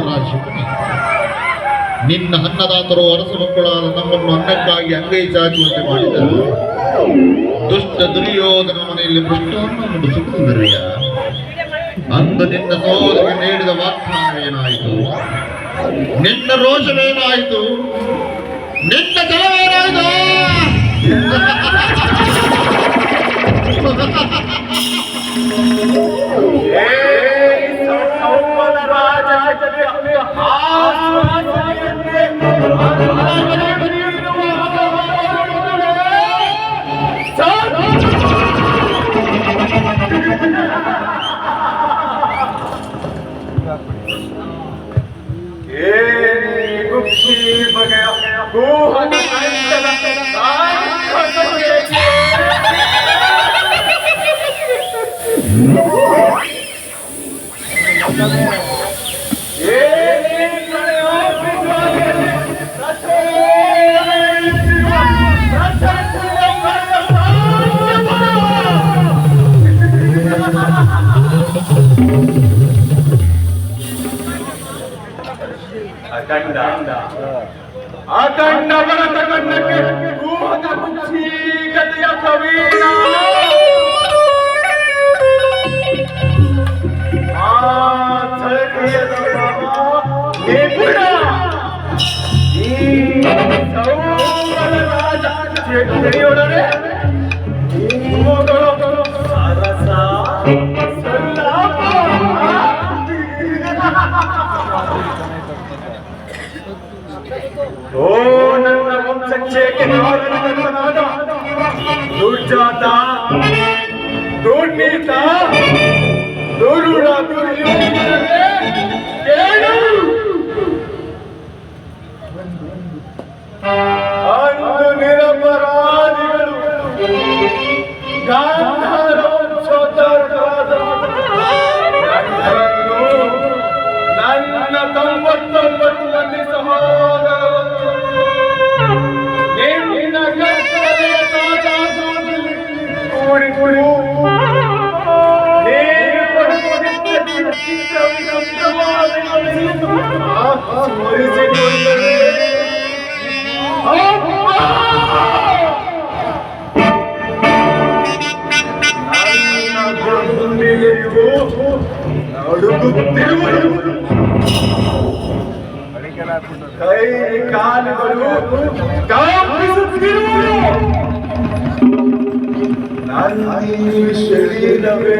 ರಾಜಶೇಖರ, ನಿನ್ನ ಅನ್ನದಾತರು ಅರಸ ಮಕ್ಕಳಾದ ನಮ್ಮನ್ನು ಅನ್ನಕ್ಕಾಗಿ ಅಂಗೈ ಚಾಚುವಂತೆ ಮಾಡಿದರು. ದುಷ್ಟ ದುರ್ಯೋಧನ ಮನೆಯಲ್ಲಿ ಭ್ರಷ್ಟವನ್ನು ನುಡಿಸುತ್ತಿದ್ದರಯ್ಯ. ಅಂದು ನಿನ್ನ ಸಹೋದರಿಗೆ ನೀಡಿದ ವಾಗ್ದಾನವೇನಾಯಿತು? ನಿನ್ನ ರೋಷವೇನಾಯಿತು? ನಿನ್ನ ಜಲವೇನಾಯಿತು? ಅಖಂಡ ಭರತ ಕಣ್ಣಕ್ಕೆ ಕೂಹದ ಮುಚ್ಚೀಕತೆಯ ಕವೀನ ರಾಜೊಡನೆ ಸರಸ ಓ ನನ್ನ ವಂಶಕ್ಕೆ ಕಾರಣನಾದ ದುರ್ಜಾತ, ದುರ್ನೀತ, ದುರುಳ ದುರ್ಯೋಧನನೇ ಕೇಳು. ಅಂದು ನಿರಪರಾಧಿಗಳು ಗಾಂಧಾರ ವಂಶೋದ್ಧಾರಕರಾದ ನನ್ನ 99 ಮಂದಿ ಸಹೋದರರು ನಿನ್ನ ಕರ್ತವ್ಯ ಕೂಡಿ ಕೈ ಕಾಲುಗಳು ಕಾಪಿಸುತ್ತಿರುವುದು ನನ್ನ ಶರೀರವೇ